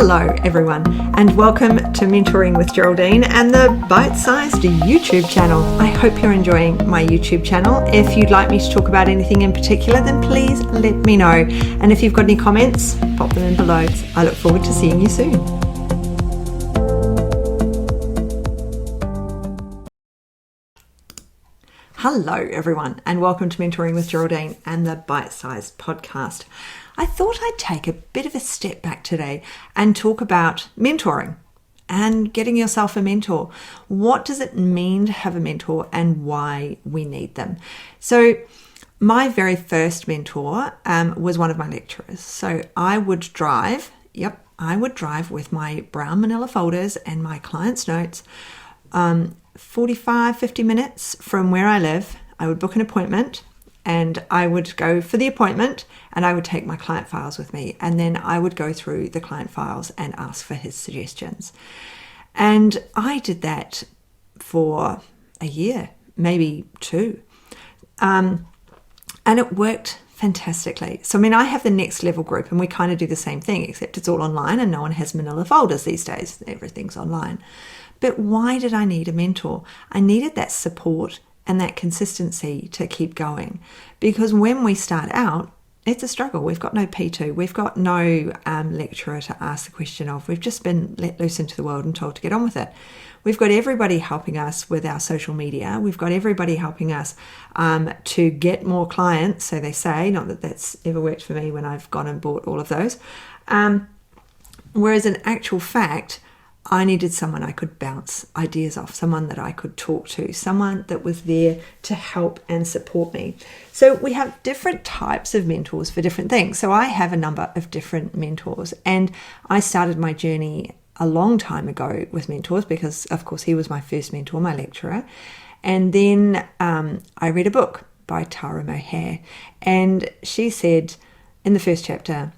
Hello everyone, and welcome to Mentoring with Geraldine and the bite-sized YouTube channel. I hope you're enjoying my YouTube channel. If you'd like me to talk about anything in particular, then please let me know. And if you've got any comments, pop them in below. I look forward to seeing you soon. Hello everyone, and welcome to Mentoring with Geraldine and the bite-sized podcast. I thought I'd take a bit of a step back today and talk about mentoring and getting yourself a mentor. What does it mean to have a mentor and why we need them? So my very first mentor was one of my lecturers. So I would drive with my brown manila folders and my clients' notes 45, 50 minutes from where I live. I would book an appointment and I would go for the appointment and I would take my client files with me, and then I would go through the client files and ask for his suggestions. And I did that for a year, maybe two. And it worked fantastically. So, I have the next level group and we kind of do the same thing, except it's all online and no one has manila folders these days. Everything's online. But why did I need a mentor? I needed that support and that consistency to keep going. Because when we start out, it's a struggle. We've got no P2. We've got no lecturer to ask the question of. We've just been let loose into the world and told to get on with it. We've got everybody helping us with our social media. We've got everybody helping us to get more clients, so they say. Not that that's ever worked for me when I've gone and bought all of those. Whereas in actual fact, I needed someone I could bounce ideas off, someone that I could talk to, someone that was there to help and support me. So we have different types of mentors for different things. So I have a number of different mentors, and I started my journey a long time ago with mentors because, of course, he was my first mentor, my lecturer. And then I read a book by Tara Moher, and she said in the first chapter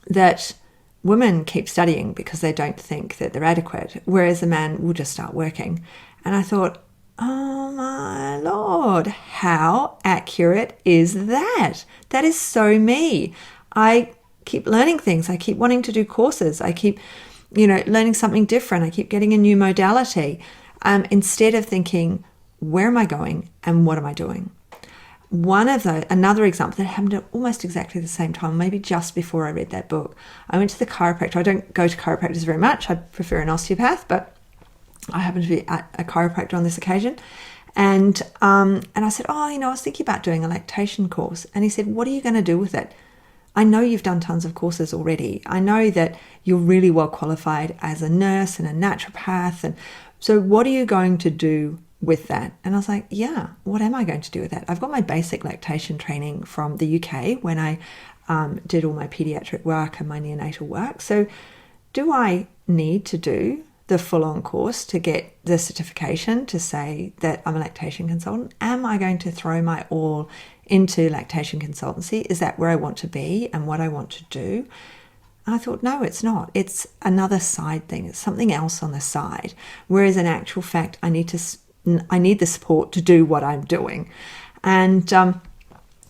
that women keep studying because they don't think that they're adequate, whereas a man will just start working. And I thought, oh my Lord, how accurate is that? That is so me. I keep learning things. I keep wanting to do courses. I keep, learning something different. I keep getting a new modality instead of thinking, where am I going and what am I doing? Another example that happened at almost exactly the same time, maybe just before I read that book. I went to the chiropractor. I don't go to chiropractors very much. I prefer an osteopath, but I happened to be at a chiropractor on this occasion. And I said, I was thinking about doing a lactation course. And he said, what are you going to do with it? I know you've done tons of courses already. I know that you're really well qualified as a nurse and a naturopath. And so what are you going to do with that? And I was like, what am I going to do with that? I've got my basic lactation training from the UK when I did all my pediatric work and my neonatal work. So do I need to do the full-on course to get the certification to say that I'm a lactation consultant? Am I going to throw my all into lactation consultancy? Is that where I want to be and what I want to do? And I thought, no, it's not. It's another side thing. It's something else on the side. Whereas in actual fact, I need the support to do what I'm doing. And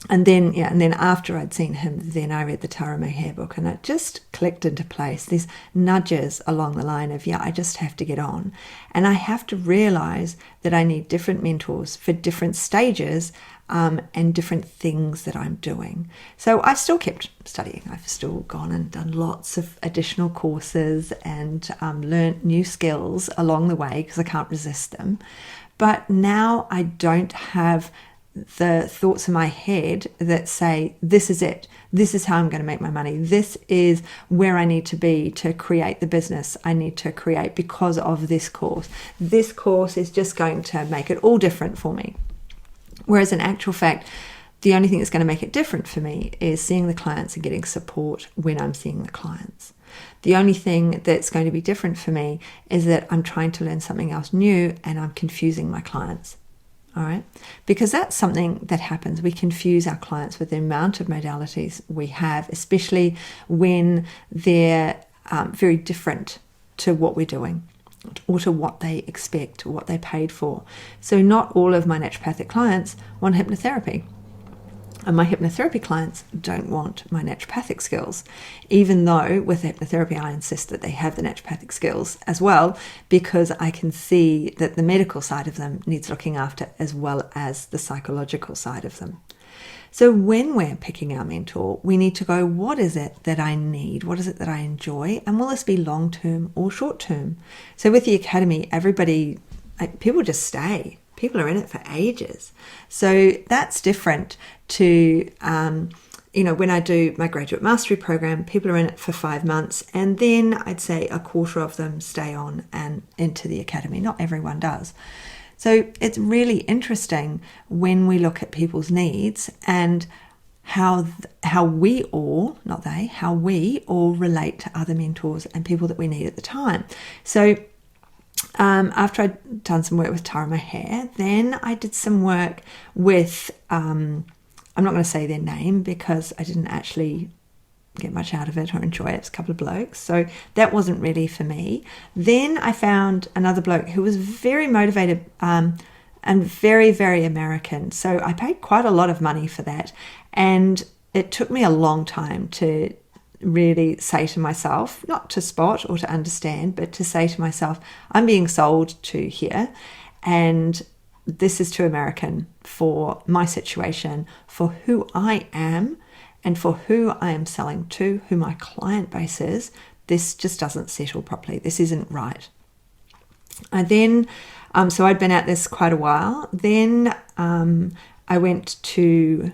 then after I'd seen him, then I read the Tara Moher book, and it just clicked into place. These nudges along the line of, I just have to get on. And I have to realize that I need different mentors for different stages and different things that I'm doing. So I've still kept studying. I've still gone and done lots of additional courses and learned new skills along the way because I can't resist them. But now I don't have the thoughts in my head that say, this is it. This is how I'm going to make my money. This is where I need to be to create the business I need to create because of this course. This course is just going to make it all different for me. Whereas in actual fact, the only thing that's going to make it different for me is seeing the clients and getting support when I'm seeing the clients. The only thing that's going to be different for me is that I'm trying to learn something else new and I'm confusing my clients. All right, because that's something that happens. We confuse our clients with the amount of modalities we have, especially when they're very different to what we're doing or to what they expect or what they paid for. So not all of my naturopathic clients want hypnotherapy. And my hypnotherapy clients don't want my naturopathic skills, even though with hypnotherapy I insist that they have the naturopathic skills as well, because I can see that the medical side of them needs looking after as well as the psychological side of them. So when we're picking our mentor, we need to go, what is it that I need? What is it that I enjoy? And will this be long-term or short-term? So with the Academy, people just stay. People are in it for ages. So that's different to, when I do my graduate mastery program, people are in it for 5 months. And then I'd say a quarter of them stay on and into the Academy. Not everyone does. So it's really interesting when we look at people's needs and how we all relate to other mentors and people that we need at the time. So after I'd done some work with Tara Maher, then I did some work with, I'm not going to say their name because I didn't actually get much out of it or enjoy it. It's a couple of blokes. So that wasn't really for me. Then I found another bloke who was very motivated and very, very American. So I paid quite a lot of money for that. And it took me a long time to really say to myself, not to spot or to understand, but to say to myself, I'm being sold to here. And this is too American for my situation, for who I am, and for who I am selling to, who my client base is. This just doesn't settle properly. This isn't right. And then, so I'd been at this quite a while. Then I went to,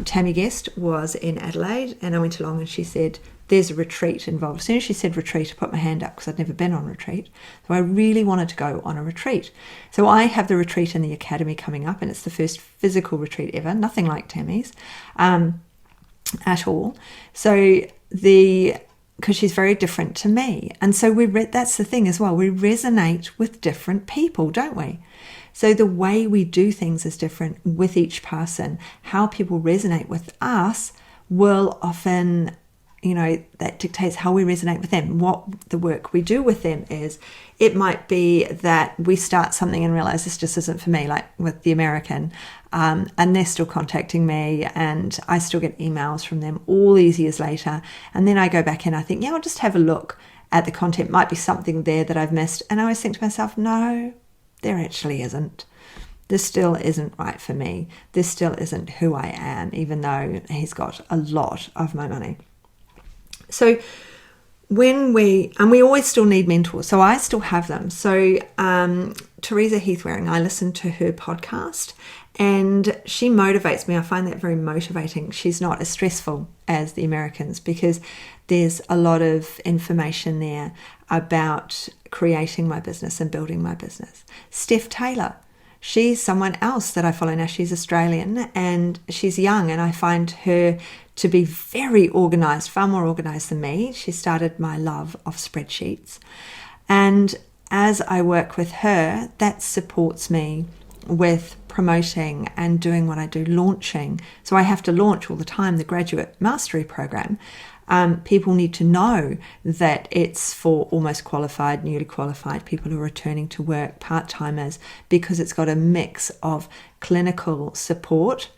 Tammy Guest was in Adelaide, and I went along and she said, there's a retreat involved. As soon as she said retreat, I put my hand up because I'd never been on retreat. So I really wanted to go on a retreat. So I have the retreat in the Academy coming up, and it's the first physical retreat ever, nothing like Tammy's. At all. So because she's very different to me. And so that's the thing as well. We resonate with different people, don't we? So the way we do things is different with each person. How people resonate with us will often, that dictates how we resonate with them. What the work we do with them is. It might be that we start something and realize this just isn't for me, like with the American, and they're still contacting me and I still get emails from them all these years later. And then I go back and I think, I'll just have a look at the content. Might be something there that I've missed. And I always think to myself, no, there actually isn't. This still isn't right for me. This still isn't who I am, even though he's got a lot of my money. So we always still need mentors. So I still have them. So Teresa Heathwaring, I listen to her podcast and she motivates me. I find that very motivating. She's not as stressful as the Americans because there's a lot of information there about creating my business and building my business. Steph Taylor, she's someone else that I follow now. She's Australian and she's young, and I find her to be very organized, far more organized than me. She started my love of spreadsheets. And as I work with her, that supports me with promoting and doing what I do, launching. So I have to launch all the time the graduate mastery program. People need to know that it's for almost qualified, newly qualified people who are returning to work, part-timers, because it's got a mix of clinical support,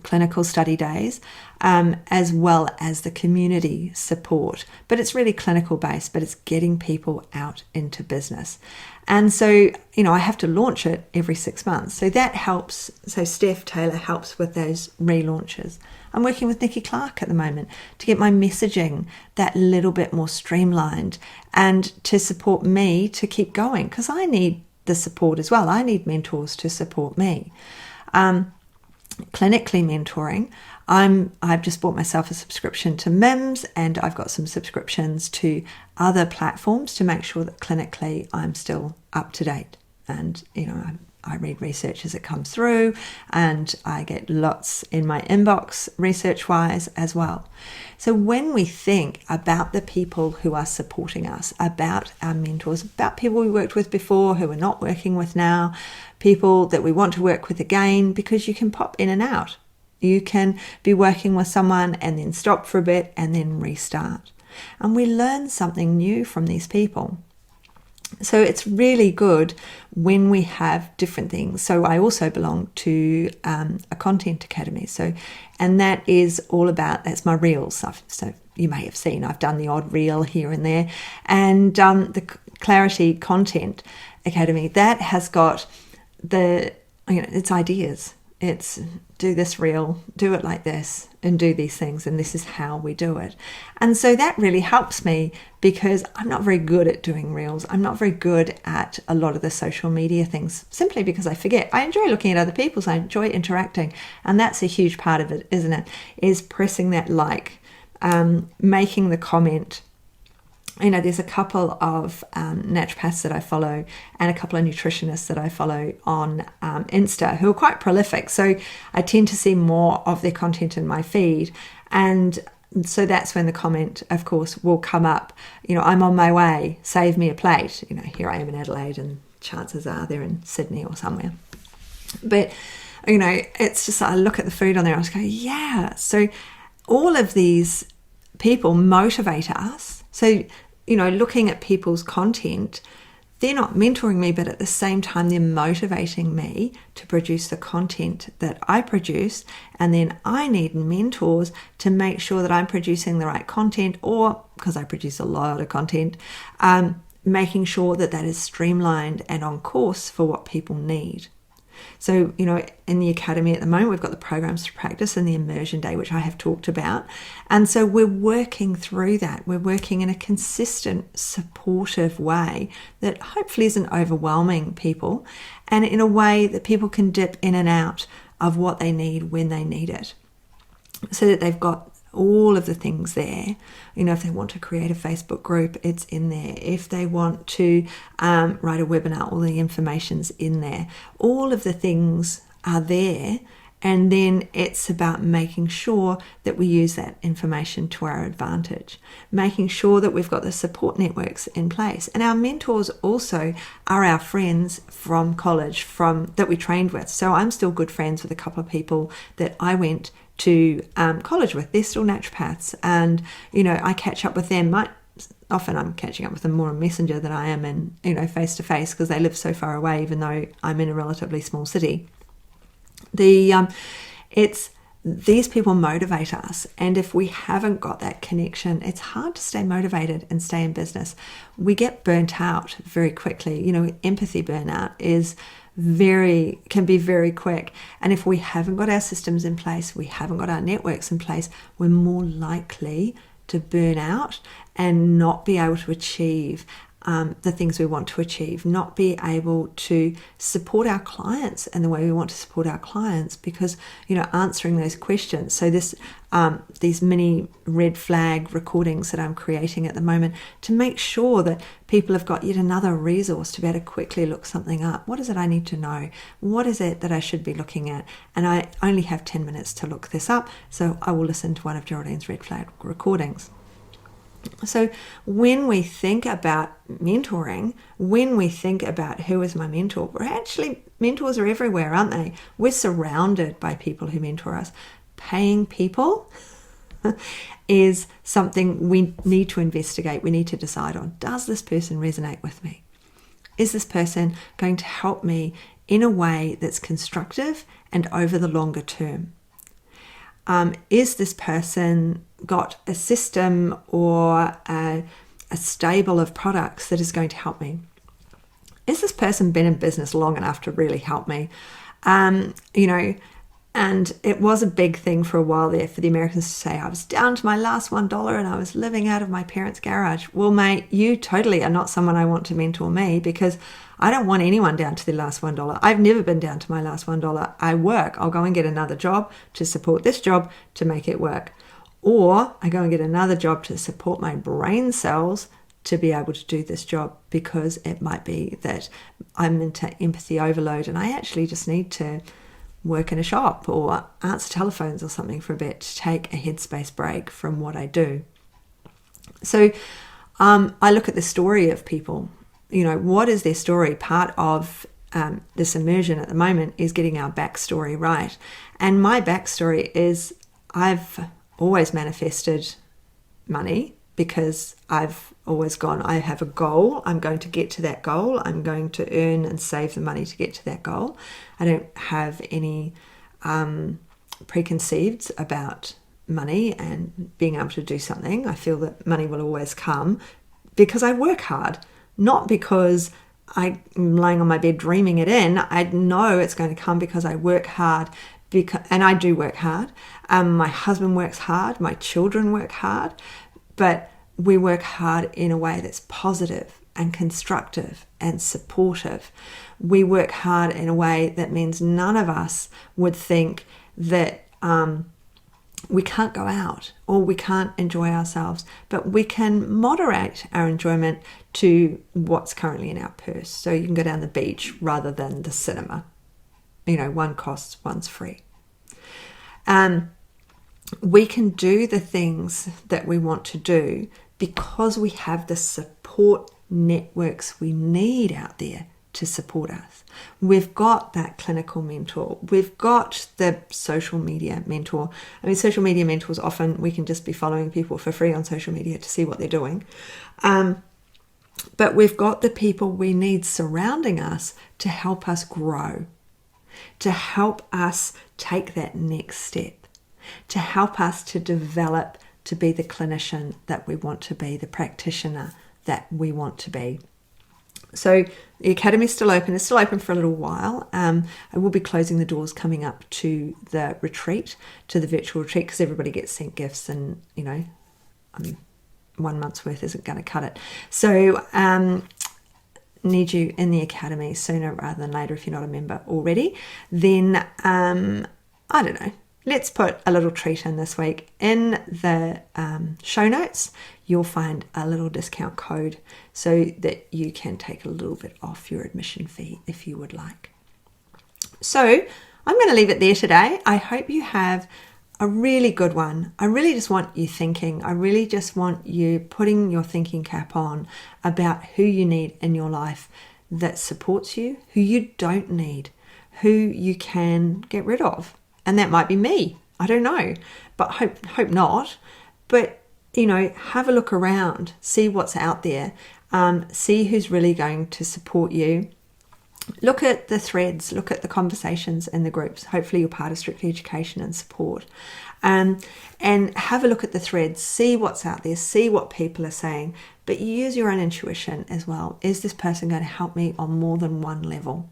clinical study days, as well as the community support. But it's really clinical based, but it's getting people out into business. And so, I have to launch it every 6 months. So that helps. So Steph Taylor helps with those relaunches. I'm working with Nikki Clark at the moment to get my messaging that little bit more streamlined and to support me to keep going, because I need the support as well. I need mentors to support me. Clinically mentoring, I've just bought myself a subscription to MIMS, and I've got some subscriptions to other platforms to make sure that clinically I'm still up to date. And I read research as it comes through, and I get lots in my inbox research-wise as well. So when we think about the people who are supporting us, about our mentors, about people we worked with before who we're not working with now, people that we want to work with again, because you can pop in and out. You can be working with someone and then stop for a bit and then restart. And we learn something new from these people. So it's really good when we have different things. So I also belong to a content academy. And that is all about, that's my reels stuff. So you may have seen, I've done the odd reel here and there. And the Clarity Content Academy, that has got it's ideas. It's do this reel, do it like this, and do these things, and this is how we do it. And so that really helps me because I'm not very good at doing reels. I'm not very good at a lot of the social media things simply because I forget. I enjoy looking at other people's, I enjoy interacting, and that's a huge part of it, isn't it? Is pressing that like, making the comment. There's a couple of naturopaths that I follow and a couple of nutritionists that I follow on Insta who are quite prolific. So I tend to see more of their content in my feed. And so that's when the comment, of course, will come up. I'm on my way, save me a plate. Here I am in Adelaide and chances are they're in Sydney or somewhere. But, it's just I look at the food on there and I just go, yeah. So all of these people motivate us. So, looking at people's content, they're not mentoring me, but at the same time, they're motivating me to produce the content that I produce. And then I need mentors to make sure that I'm producing the right content, or because I produce a lot of content, making sure that that is streamlined and on course for what people need. So, in the academy at the moment, we've got the programs to practice and the immersion day, which I have talked about. And so we're working through that. We're working in a consistent, supportive way that hopefully isn't overwhelming people, and in a way that people can dip in and out of what they need when they need it, so that they've got all of the things there. If they want to create a Facebook group, it's in there. If they want to write a webinar, all the information's in there. All of the things are there. And then it's about making sure that we use that information to our advantage, making sure that we've got the support networks in place. And our mentors also are our friends from college, that we trained with. So I'm still good friends with a couple of people that I went to college with. They're still naturopaths, and I catch up with them. Often I'm catching up with them more on Messenger than I am in face to face, because they live so far away, even though I'm in a relatively small city. It's these people motivate us, and if we haven't got that connection, it's hard to stay motivated and stay in business. We get burnt out very quickly. Empathy burnout can be very quick. And if we haven't got our systems in place, we haven't got our networks in place, we're more likely to burn out and not be able to achieve the things we want to achieve, not be able to support our clients in the way we want to support our clients, because answering those questions. So these mini red flag recordings that I'm creating at the moment to make sure that people have got yet another resource to be able to quickly look something up. What is it I need to know? What is it that I should be looking at? And I only have 10 minutes to look this up, so I will listen to one of Geraldine's red flag recordings. So when we think about mentoring, when we think about who is my mentor, mentors are everywhere, aren't they? We're surrounded by people who mentor us. Paying people is something we need to investigate. We need to decide on. Does this person resonate with me? Is this person going to help me in a way that's constructive and over the longer term? Is this person got a system or a stable of products that is going to help me? Is this person been in business long enough to really help me? And it was a big thing for a while there for the Americans to say, I was down to my last $1 and I was living out of my parents' garage. Well, mate, you totally are not someone I want to mentor me, because I don't want anyone down to their last $1. I've never been down to my last $1. I work. I'll go and get another job to support this job to make it work. Or I go and get another job to support my brain cells to be able to do this job, because it might be that I'm into empathy overload and I actually just need to work in a shop or answer telephones or something for a bit to take a headspace break from what I do. So I look at the story of people. What is their story? Part of this immersion at the moment is getting our backstory right. And my backstory is I've always manifested money because I've always gone, I have a goal, I'm going to get to that goal, I'm going to earn and save the money to get to that goal. I don't have any preconceived about money and being able to do something. I feel that money will always come because I work hard, not because I'm laying on my bed dreaming it in. I know it's going to come because I work hard, and I do work hard. My husband works hard, my children work hard, but we work hard in a way that's positive and constructive and supportive. We work hard in a way that means none of us would think that we can't go out or we can't enjoy ourselves, but we can moderate our enjoyment to what's currently in our purse. So you can go down the beach rather than the cinema. One costs, one's free. We can do the things that we want to do because we have the support networks we need out there to support us. We've got that clinical mentor. We've got the social media mentor. Social media mentors, often we can just be following people for free on social media to see what they're doing. But we've got the people we need surrounding us to help us grow, to help us take that next step, to help us to develop to be the clinician that we want to be, the practitioner that we want to be. So the Academy is still open. It's still open for a little while. I will be closing the doors coming up to the retreat, to the virtual retreat, because everybody gets sent gifts and, 1 month's worth isn't going to cut it. So need you in the Academy sooner rather than later if you're not a member already. Then, I don't know. Let's put a little treat in this week. In the show notes, you'll find a little discount code so that you can take a little bit off your admission fee if you would like. So I'm going to leave it there today. I hope you have a really good one. I really just want you thinking. I really just want you putting your thinking cap on about who you need in your life that supports you, who you don't need, who you can get rid of. And that might be me. I don't know, but hope not. But, have a look around, see what's out there, see who's really going to support you. Look at the threads, look at the conversations in the groups. Hopefully you're part of Strictly Education and Support. And have a look at the threads, see what's out there, see what people are saying, but use your own intuition as well. Is this person going to help me on more than one level?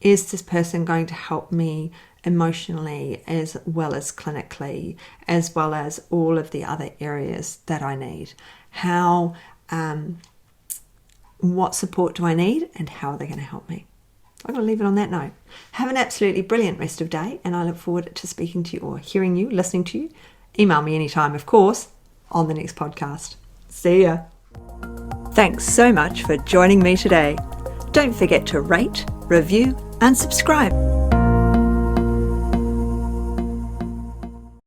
Is this person going to help me emotionally as well as clinically, as well as all of the other areas that I need? What support do I need and how are they going to help me? I'm going to leave it on that note. Have an absolutely brilliant rest of day, and I look forward to speaking to you or hearing you, listening to you. Email me anytime, of course, on the next podcast. See ya. Thanks so much for joining me today. Don't forget to rate, review, and subscribe.